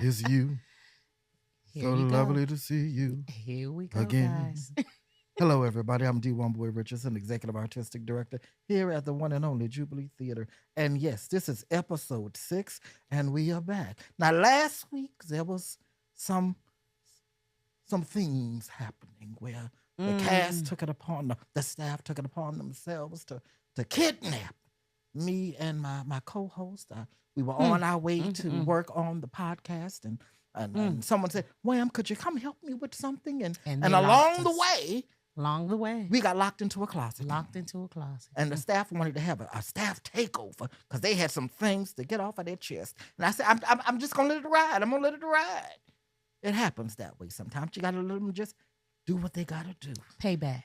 It's you. Here So you go. lovely to see you Here we go, again. guys. Hello, everybody. I'm D1 Boy Richardson, Executive Artistic Director here at the one and only Jubilee Theatre. And yes, this is episode 6, and we are back. Now, last week there was some some things happening where the cast Mm. took it upon the staff took it upon themselves to kidnap me and my co-host. We were Mm. on our way to Mm. work on the podcast, and Mm. someone said, "Wham, could you come help me with something?" And And they locked along the us way, along the way. we got locked into a closet. Locked into a closet. And the staff wanted to have a staff takeover because they had some things to get off of their chest. And I said, I'm just going to let it ride. I'm going to let it ride. It happens that way sometimes. You got to let them just do what they got to do. Payback.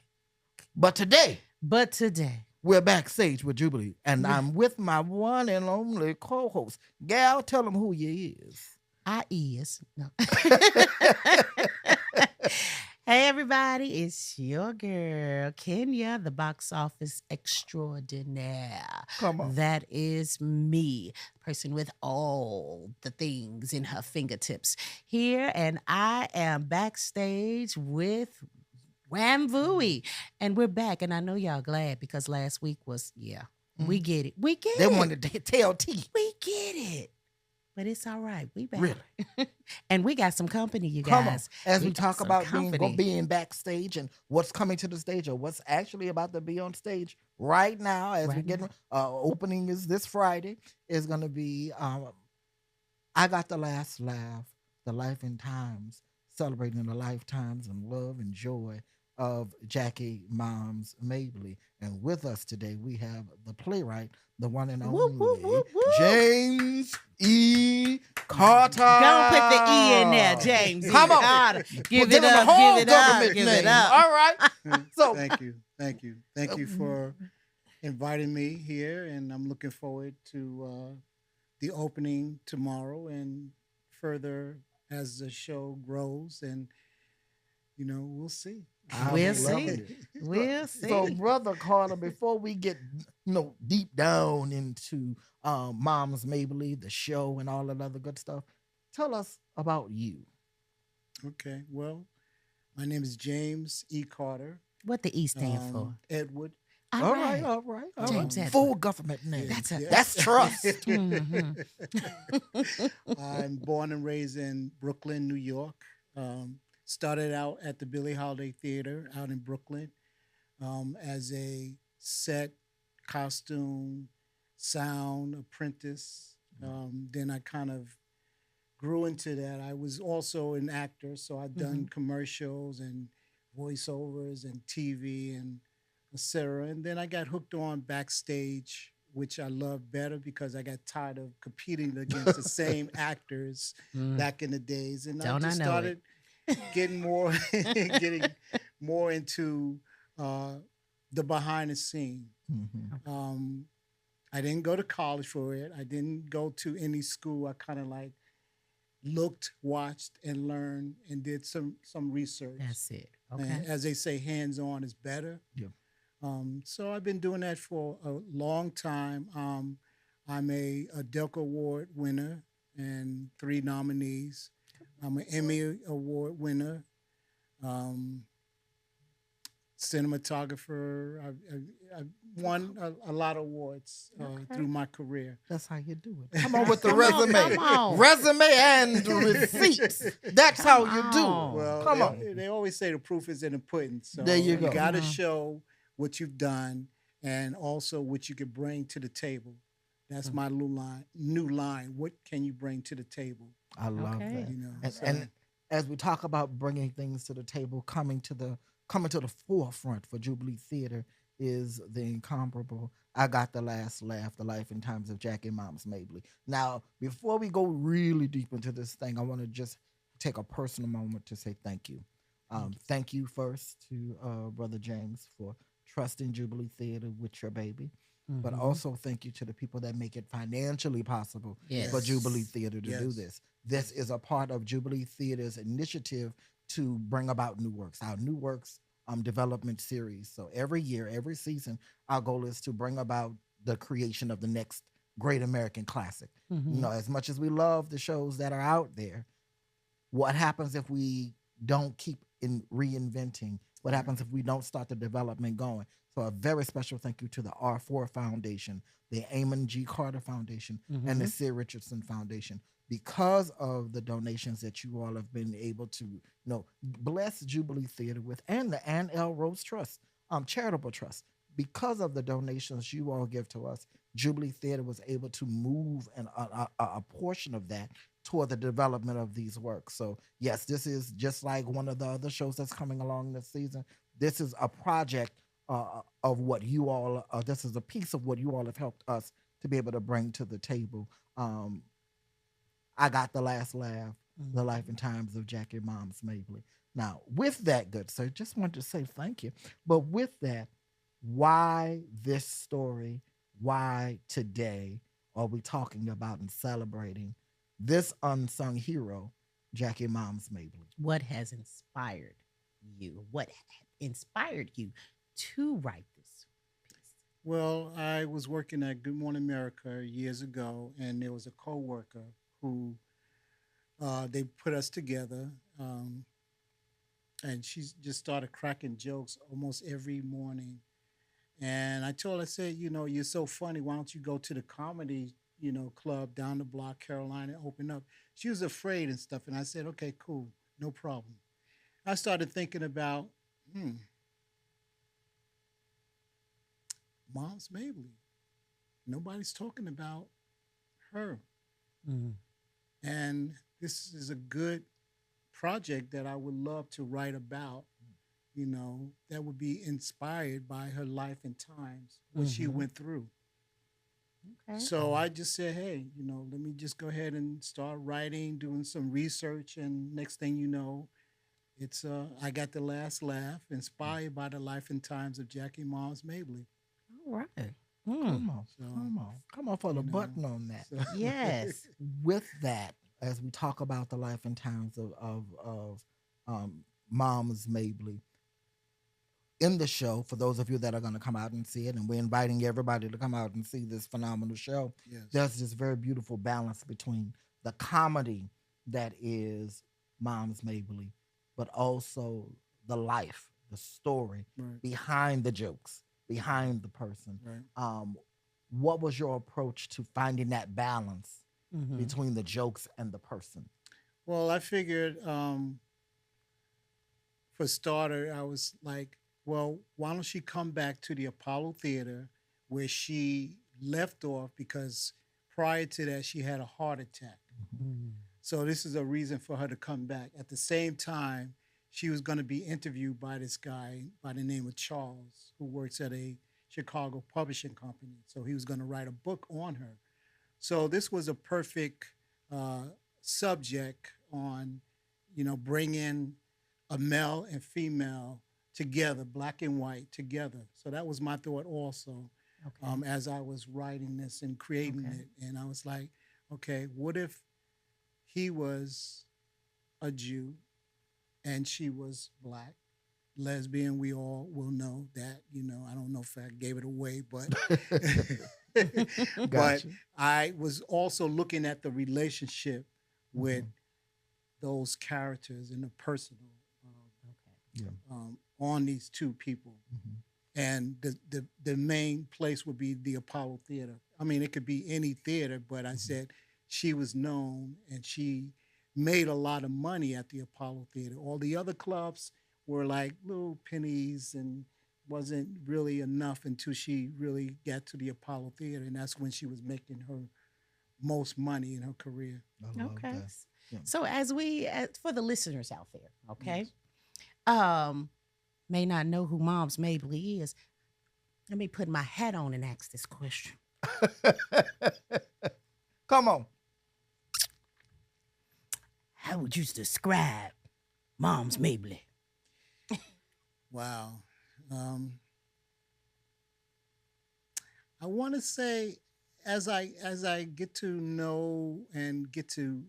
But today, But today, we're backstage with Jubilee, and Yeah. I'm with my one and only co-host. Gal, tell them who you is. I is. No. Hey, everybody. It's your girl, Kenya, the box office extraordinaire. Come on. That is me, person with all the things in her fingertips here. And I am backstage with Wamvooey. And we're back. And I know y'all glad because last week was, we get it. We get They it. wanted to tell T. We get it. But it's all right. We back. Really? And we got some company, you Come on. guys. As we got talk some about company. being backstage and what's coming to the stage or what's actually about to be on stage right now, as we Right get now. opening is this Friday, is going to be I Got the Last Laugh, the Life and Times, celebrating the lifetimes and love and joy of Jackie Moms Mabley. And with us today, we have the playwright, the one and Whoop, only whoop, whoop, whoop. James E. Carter. Don't put the E in there, James. E. Come on. Carter. Give Well, it him the up, whole give it up, government give name. it up. All right. So Thank you for inviting me here, and I'm looking forward to the opening tomorrow and further as the show grows, and we'll see. I We'll would love see. it. We'll see. So, Brother Carter, before we get deep down into Moms Mabley, the show, and all that other good stuff, tell us about you. Okay, well, my name is James E. Carter. What the E stand for? Edward. All right. All James right. Edward. Full government name. That's a- That's trust. Mhm. I'm born and raised in Brooklyn, New York. Started out at the Billie Holiday Theater out in Brooklyn as a set, costume, sound apprentice. Then I kind of grew into that. I was also an actor, so I've done commercials and voiceovers and TV and etc. And then I got hooked on Backstage, which I love better because I got tired of competing against the same actors Mm. back in the days, and Don't I just I know started getting more getting more into the behind the scene. Mhm. I didn't go to college for it. I didn't go to any school. I kind of like looked, watched, and learned, and did some research. That's it. And Okay. as they say, hands on is better. Yeah. So I've been doing that for a long time. I'm a Delco Award winner and 3 nominees. I'm an Emmy Award winner, cinematographer. I've won a lot of awards through my career. That's how you do it. Come on with the Come on, resume. come on. Resume and receipts. That's how you do on. it. Well, Come they, on. they always say the proof is in the pudding. So There you go. got to Mhm. show what you've done and also what you could bring to the table. That's my new line. What can you bring to the table? I love Okay. that. And, So- and as we talk about bringing things to the table, coming to the forefront for Jubilee Theater is the incomparable I Got the Last Laugh, the Life and Times of Jackie Moms Mabley. Now, before we go really deep into this thing, I want to just take a personal moment to say thank you. Thank you first to Brother James for trusting Jubilee Theater with your baby. But Mhm. also thank you to the people that make it financially possible Yes. for Jubilee Theater to do Yes. this. This is a part of Jubilee Theater's initiative to bring about new works, our new works development series. So every year, every season, our goal is to bring about the creation of the next great American classic. Mm-hmm. As much as we love the shows that are out there, what happens if we don't keep in reinventing? What happens Right. if we don't start the development going? So a very special thank you to the R4 Foundation, the Amon G. Carter Foundation, and the Mm-hmm. Sid Richardson Foundation. Because of the donations that you all have been able to, bless Jubilee Theater with, and the Ann L. Rose Trust, charitable trust. Because of the donations you all give to us, Jubilee Theater was able to move a portion of that toward the development of these works. So yes, this is just like one of the other shows that's coming along this season. This is a project of what you all. This is a piece of what you all have helped us to be able to bring to the table. Um, I got the last laugh, the life and times of Jackie Moms Mabley. Now, with that, good sir, just wanted to say thank you. But with that, why this story? Why today are we talking about and celebrating this unsung hero, Jackie Moms Mabley? What has inspired you? What inspired you to write this piece? Well, I was working at Good Morning America years ago, and there was a coworker who they put us together, and she just started cracking jokes almost every morning. And I told her, I said, you're so funny. Why don't you go to the comedy, club down the block, Carolina, and open up? She was afraid and stuff, and I said, okay, cool, no problem. I started thinking about, hmm, Mom's Mabley. Nobody's talking about her. Mm. And this is a good project that I would love to write about, that would be inspired by her life and times, what she Mm-hmm. went through. Okay. So I just said, hey, let me just go ahead and start writing, doing some research. And next thing you know, it's I got the last laugh, inspired by the life and times of Jackie Moms Mabley. All right. Mm. Come on, So, come on for the you know, button on that. so Yes. With that, as we talk about the life and times of Moms Mabley, in the show, for those of you that are going to come out and see it, and we're inviting everybody to come out and see this phenomenal show, yes, there's this very beautiful balance between the comedy that is Moms Mabley, but also the life, the story right, behind the jokes, behind the person. right. What was your approach to finding that balance Mm-hmm. between the jokes and the person? Well, I figured for starter, I was like, well, why don't she come back to the Apollo Theater where she left off because prior to that she had a heart attack. Mm. So this is a reason for her to come back. At the same time, she was going to be interviewed by this guy by the name of Charles, who works at a Chicago publishing company. So he was going to write a book on her. So this was a perfect uh, subject on, bringing a male and female together, black and white together. So that was my thought also, Okay. as I was writing this and creating Okay. it. And I was like, okay, what if he was a Jew and she was black? Lesbian, we all will know that, I don't know if I gave it away, but but Gotcha. I was also looking at the relationship with Mhm. those characters and the personal Okay. Yeah. on these two people. Mhm. And the main place would be the Apollo Theater. I mean, it could be any theater, but I Mhm. said she was known and she made a lot of money at the Apollo Theater. All the other clubs were like little pennies and wasn't really enough until she really got to the Apollo Theater, and that's when she was making her most money in her career. I love Okay. that. Yeah. So for the listeners out there, okay, Yes. um, may not know who Mom's Mabley is. Let me put my hat on and ask this question. Come on. How would you describe Mom's Mabley? Wow. I want to say, as I get to know and get to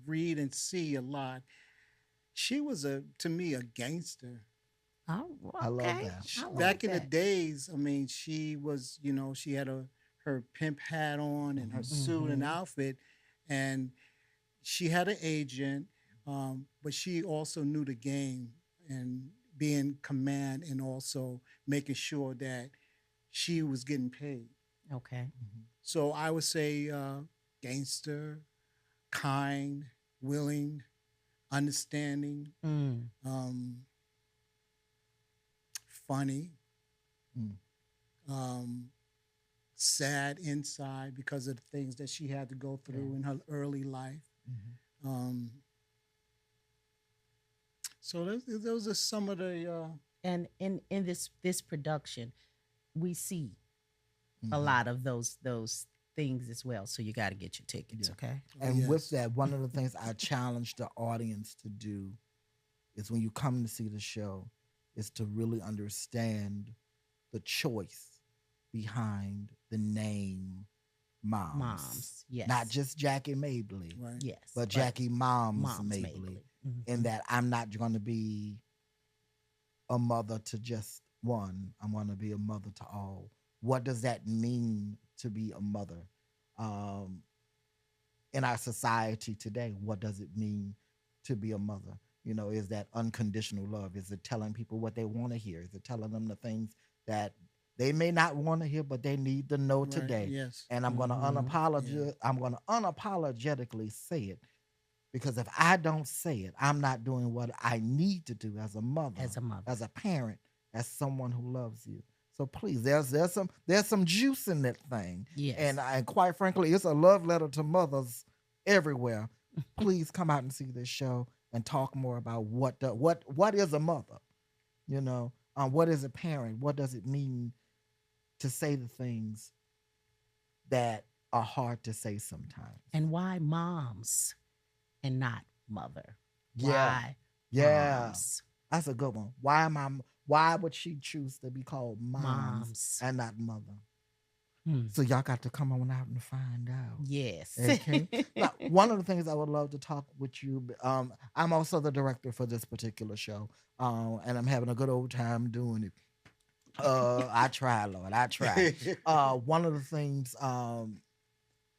read and see a lot, she was to me a gangster. Oh, I love okay. that. I like Back in the that. days, I mean, she was, she had her pimp hat on and her suit and Mhm. outfit, and she had an agent, but she also knew the game and being command and also making sure that she was getting paid. Okay. So I would say gangster, kind, willing, understanding, Mm. um, funny, Mm. um, sad inside because of the things that she had to go through Yeah. in her early life. Mhm. Um, so those are some of the. And in this production, we see a Mhm. lot of those things as well. So you got to get your tickets, Yeah. okay? Oh, And with yes. that, one of the things I challenge the audience to do is when you come to see the show, is to really understand the choice behind the name Moms. Moms, yes, Not just Jackie Mabley, Right. yes, but Jackie Moms Moms Mabley. Mabley. In that I'm not going to be a mother to just one. I want to be a mother to all. What does that mean to be a mother? Um, in our society today, what does it mean to be a mother? You know, is that unconditional love? Is it telling people what they want to hear? Is it telling them the things that they may not want to hear, but they need to know Right. today? Yes. And I'm going to Mhm. I'm going to unapologetically say it, because if I don't say it, I'm not doing what I need to do as a mother, As a mother. as a parent, as someone who loves you. So please, there's some juice in that thing, Yes. and quite frankly, it's a love letter to mothers everywhere. Please come out and see this show and talk more about what is a mother. You know, what is a parent? What does it mean to say the things that are hard to say sometimes? And why moms and not mother? Yeah, Why yeah. moms? That's a good one. Why would she choose to be called moms Moms. and not mother? Hmm. So y'all got to come on out and find out. Yes. Okay. Now, one of the things I would love to talk with you. I'm also the director for this particular show, and I'm having a good old time doing it. I try, Lord, I try. One of the things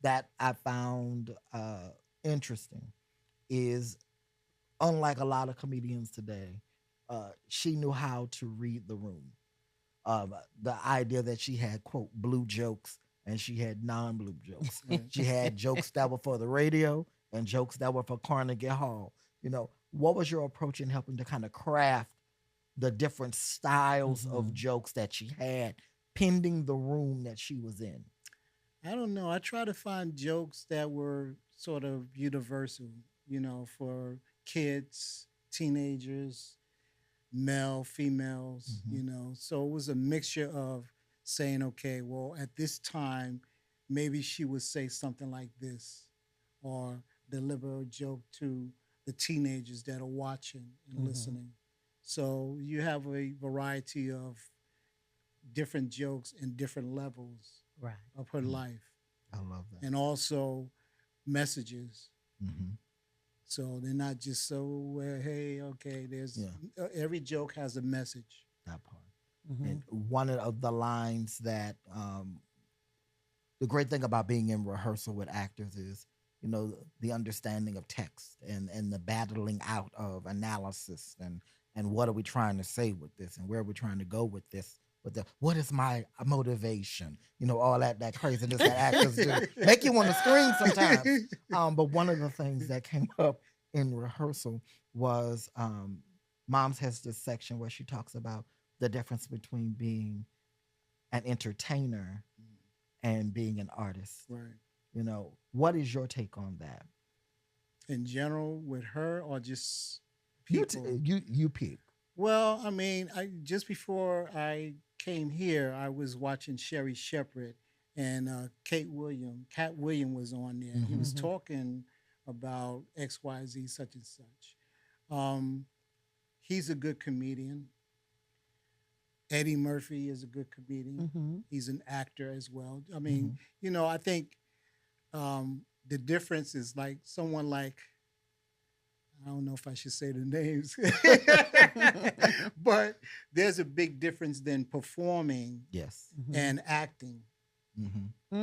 that I found interesting is, unlike a lot of comedians today, she knew how to read the room. The idea that she had, quote, blue jokes and she had non-blue jokes. Right. She had jokes that were for the radio and jokes that were for Carnegie Hall. You know, what was your approach in helping to kind of craft the different styles of Mhm. jokes that she had, pending the room that she was in? I don't know. I try to find jokes that were sort of universal, for kids, teenagers, male, females, Mhm. So it was a mixture of saying, okay, well, at this time, maybe she would say something like this or deliver a joke to the teenagers that are watching and Mhm. listening. So you have a variety of different jokes and different levels Right. of her Mm. life I love that. and also messages. Hmm. So they're not just so, hey, okay, there's Yeah, every joke has a message. that part. Mhm. And one of the lines that the great thing about being in rehearsal with actors is, you know, the understanding of text and the battling out of analysis and what are we trying to say with this and where are we trying to go with this, with the what is my motivation, you know, all that craziness that actors do make you want to scream sometimes. But one of the things that came up in rehearsal was, Moms has this section where she talks about the difference between being an entertainer and being an artist. Right. You know, what is your take on that? In general, with her or just You people? you pick. Well, I mean, I just before I came here, I was watching Sherry Shepherd and Cat William was on there. He Mhm. was Mhm. talking about XYZ such and such. Um, he's a good comedian. Eddie Murphy is a good comedian. Mhm. He's an actor as well. I mean, Mhm. I think the difference is like someone like, I don't know if I should say the names, but there's a big difference than performing Yes. Mhm. and acting. Mm-hmm. Yeah.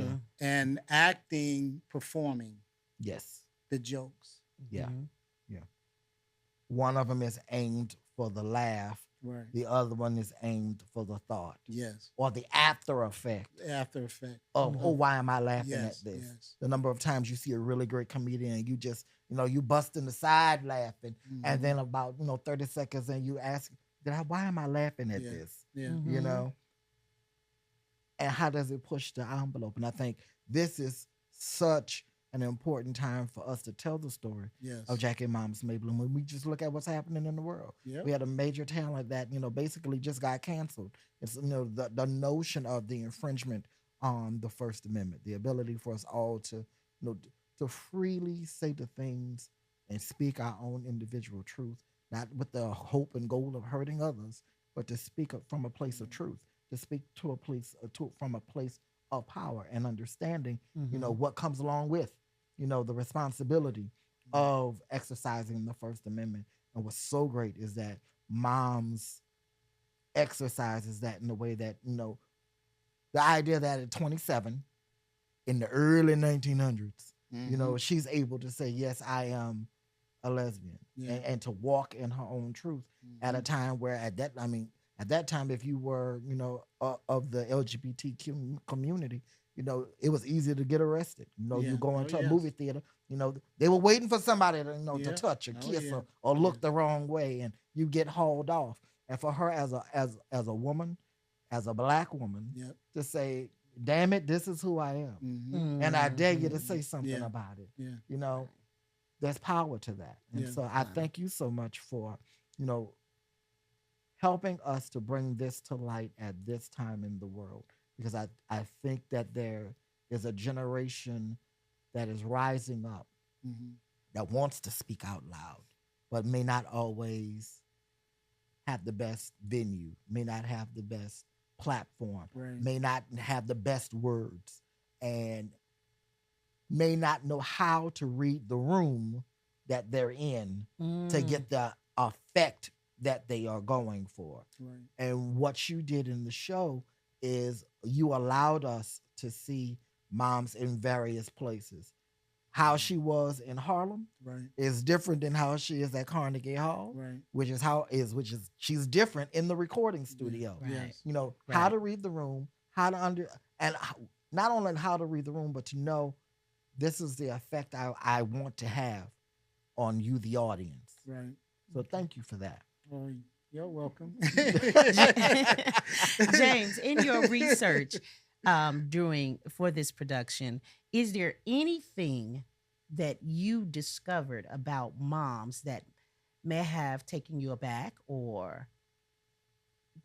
Mm. and acting, performing Yes. the jokes. Yeah. Mhm. Yeah. One of them is aimed for the laugh. Right. The other one is aimed for the thought Yes. or the after effect After effect. of, oh, Mhm. why am I laughing Yes. at this? Yes. The number of times you see a really great comedian and you just, you bust in the side laughing. And Mhm. then about, 30 seconds and you ask, why am I laughing at Yeah. this? Yeah. You Mhm. know? And how does it push the envelope? And I think this is such an important time for us to tell the story Yes. of Jackie Mom's Mabel. And when we just look at what's happening in the world, Yep. we had a major talent that, basically just got canceled. It's, the notion of the infringement on the First Amendment, the ability for us all to, to freely say the things and speak our own individual truth, not with the hope and goal of hurting others, but to speak up from a place of truth, to speak to a place from a place of power and understanding, Mhm. what comes along with, the responsibility of exercising the First Amendment. And what's so great is that moms exercises that in the way that, the idea that at 27 in the early 1900s, Mhm. she's able to say, yes, I am a lesbian, Yeah. and to walk in her own truth at a Mhm. time where at that time, if you were, of the LGBTQ community, it was easy to get arrested. Yeah. You go Oh, into a yes. movie theater, they were waiting for somebody to, to Yeah. touch or Oh, kiss yeah. or look Yeah. the wrong way, and you get hauled off. And for her as a woman, as a black woman, Yep. to say, "Damn it, this is who I am," Mhm. and I dare you to Mhm. say something Yeah. about it. Yeah. There's power to that. And Yeah. so I thank you so much for, you know, helping us to bring this to light at this time in the world. Because I think that there is a generation that is rising up Mhm. that wants to speak out loud, but may not always have the best venue, may not have the best platform, Right. may not have the best words, and may not know how to read the room that they're in to Mm. get the effect that they are going for. Right. And what you did in the show is you allowed us to see moms in various places. How she was in Harlem Right. is different than how she is at Carnegie Hall, Right. which is she's different in the recording studio. Right. Yes. How Right. to read the room, how to not only how to read the room, but to know this is the effect I want to have on you, the audience. Right. So thank you for that. Oh, you're welcome. James, in your research during for this production, is there anything that you discovered about moms that may have taken you aback or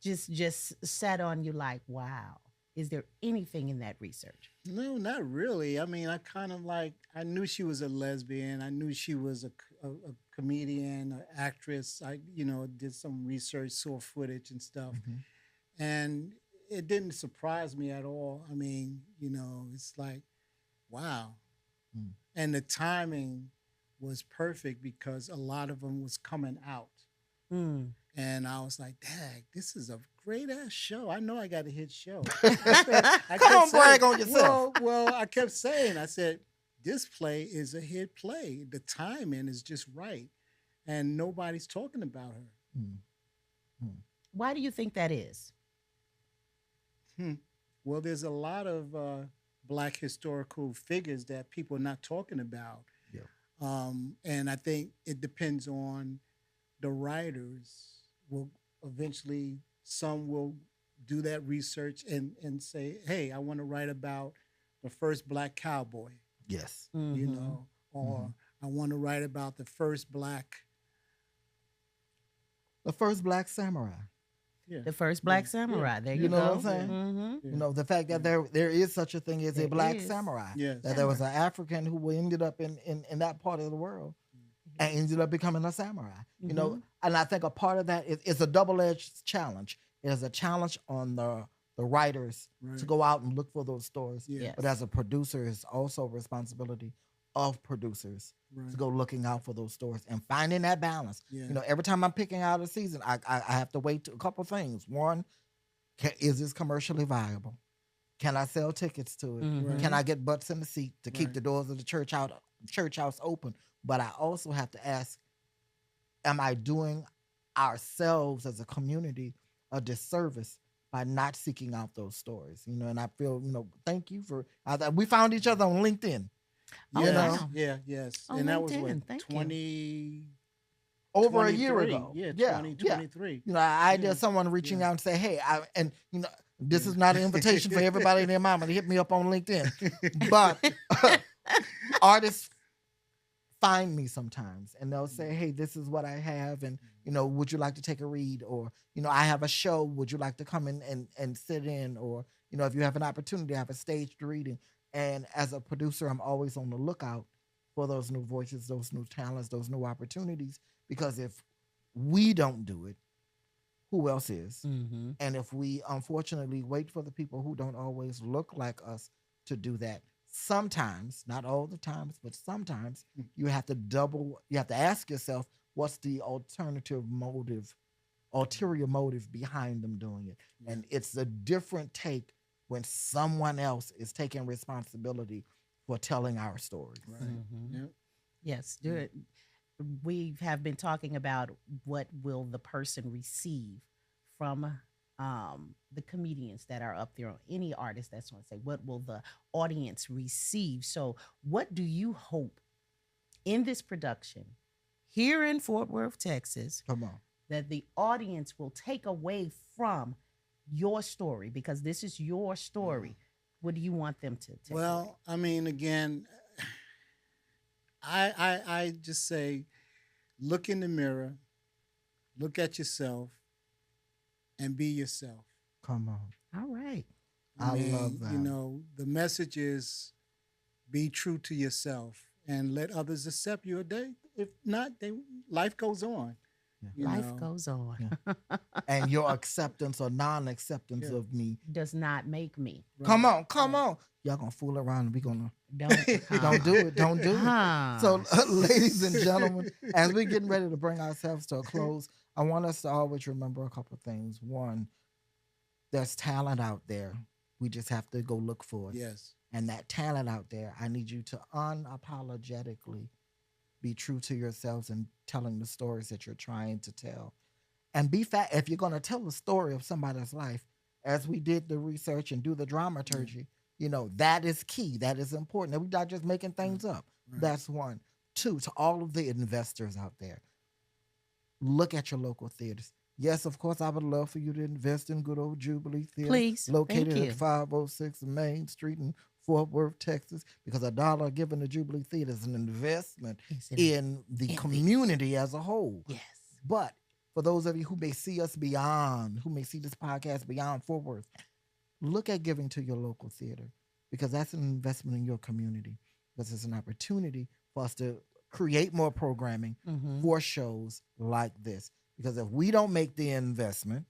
just sat on you like, wow? Is there anything in that research? No, not really. I mean, I kind of like, I knew she was a lesbian. I knew she was a comedian, an actress. I, did some research, saw footage and stuff. Mhm. And it didn't surprise me at all. I mean, it's like, wow. Mm. And the timing was perfect because a lot of them was coming out. Mm. And I was like, dang, this is a great ass show. I know I got a hit show. Come on, brag on yourself. Well, I kept saying, I said, this play is a hit play. The timing is just right. And nobody's talking about her. Mm. Mm. Why do you think that is? Well, there's a lot of Black historical figures that people are not talking about. Yeah. And I think it depends on the writers. Will eventually, some will do that research and say, hey, I want to write about the first Black cowboy, Yes. Mhm. or I want to write about the first Black. The first Black samurai. Yeah. The first Black samurai. There You you know go. what I'm saying? Mhm. The fact that Yeah. there is such a thing as a There Black is. samurai. Yes. That there was an African who ended up in that part of the world and ended up becoming a samurai. Mhm. And I think a part of that is a double-edged challenge. It is a challenge on the writers Right. to go out and look for those stories. Yeah. Yes. But as a producer, it's also a responsibility of producers Right. to go looking out for those stories and finding that balance. Yeah. Every time I'm picking out a season, I have to wait a couple things. One, is this commercially viable? Can I sell tickets to it? Mhm. Can I get butts in the seat to keep Right. the doors of the church house open? But I also have to ask, am I doing ourselves as a community a disservice by not seeking out those stories? And I feel, thank you for we found each other on LinkedIn, Oh, you Yes, know, wow. yes. On And that was LinkedIn. what, Thank you. 20, over a year 23. ago. Yeah, Yeah, 2023. I Yeah, did someone reaching yeah. out and say, hey, this Yeah. is not an invitation for everybody and their mama to hit me up on LinkedIn, but artists find me sometimes and they'll say, hey, this is what I have, and would you like to take a read, or I have a show, would you like to come in and sit in, or if you have an opportunity to have a staged reading. And as a producer, I'm always on the lookout for those new voices, those new talents, those new opportunities, because if we don't do it, who else is? Mhm. And if we unfortunately wait for the people who don't always look like us to do that, sometimes, not all the times, but sometimes you have to ask yourself, what's the ulterior motive behind them doing it? And it's a different take when someone else is taking responsibility for telling our stories. Right. Mhm. Yep. Yes, Yeah. we have been talking about what will the person receive from the comedians that are up there, or any artist that's going to say, what will the audience receive? So, what do you hope in this production here in Fort Worth, Texas, Come on. that the audience will take away from your story? Because this is your story. What do you want them to take away? Well, I mean, again, I just say, look in the mirror, look at yourself, and be yourself. Come on. All right. I love You that. know, the message is be true to yourself and let others accept you. If not, life goes on. Yeah. You Life know, goes on. Yeah. And your acceptance or non-acceptance Yeah. of me. Does not make me. Come right, on, come right. on. Y'all gonna fool around and we gonna Don't do it. Don't do it. So, Huh. ladies and gentlemen, as we're getting ready to bring ourselves to a close, I want us to always remember a couple of things. One, there's talent out there. We just have to go look for it. Yes. And that talent out there, I need you to unapologetically be true to yourselves and telling the stories that you're trying to tell. And be fat if you're going to tell the story of somebody's life, as we did the research and do the dramaturgy. That is key. That is important. And we're not just making things up. Right. That's one. Two, to all of the investors out there, look at your local theaters. Yes, of course, I would love for you to invest in good old Jubilee Theatre, Please. located Thank you. at 506 Main Street in Fort Worth, Texas, because $1 given to Jubilee Theatre is an investment Is it- in the community as a whole. Yes. But for those of you who may see us beyond, who may see this podcast beyond Fort Worth, look at giving to your local theater, because that's an investment in your community, because it's an opportunity for us to create more programming Mhm. for shows like this. Because if we don't make the investment,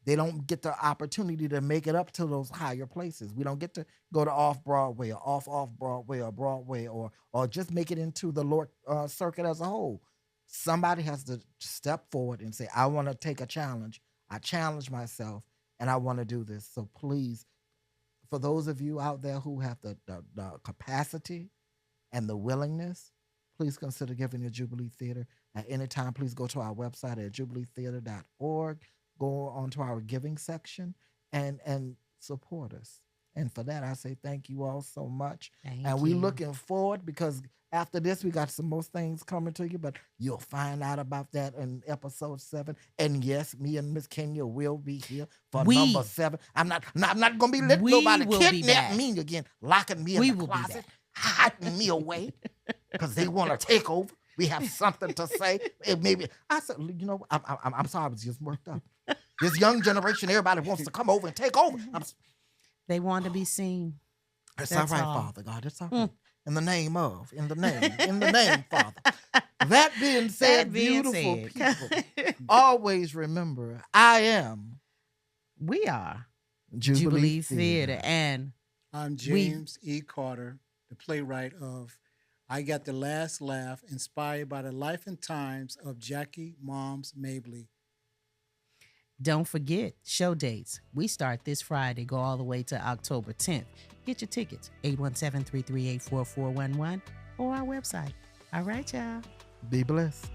they don't get the opportunity to make it up to those higher places. We don't get to go to off Broadway or off Broadway or Broadway, or just make it into the Lord circuit as a whole. Somebody has to step forward and say, I want to take a challenge. I challenge myself and I want to do this. So please, for those of you out there who have the capacity and the willingness, please consider giving to Jubilee Theatre. At any time, please go to our website at jubileetheatre.org. Go onto our giving section and support us. And for that, I say thank you all so much. Thank And we you. looking forward, because after this, we got some more things coming to you, but you'll find out about that in episode 7. And yes, me and Miss Kenya will be here for We- number 7. I'm not gonna be letting We nobody will be kidnap back. me again, locking me in We the will be closet, back. hiding me away, because they want to take over. We have something to say. Maybe I said, I'm sorry, I was just worked up. This young generation, everybody wants to come over and take over. They want to be seen. It's That's all right, all. Father God. It's all right. In the name, Father. That being said, That being beautiful said. people, always remember, I am We are Jubilee, Theatre. And I'm James E. Carter, the playwright of I Got the Last Laugh, inspired by the life and times of Jackie Moms Mabley. Don't forget, show dates. We start this Friday, go all the way to October 10th. Get your tickets, 817-338-4411 or our website. All right, y'all. Be blessed.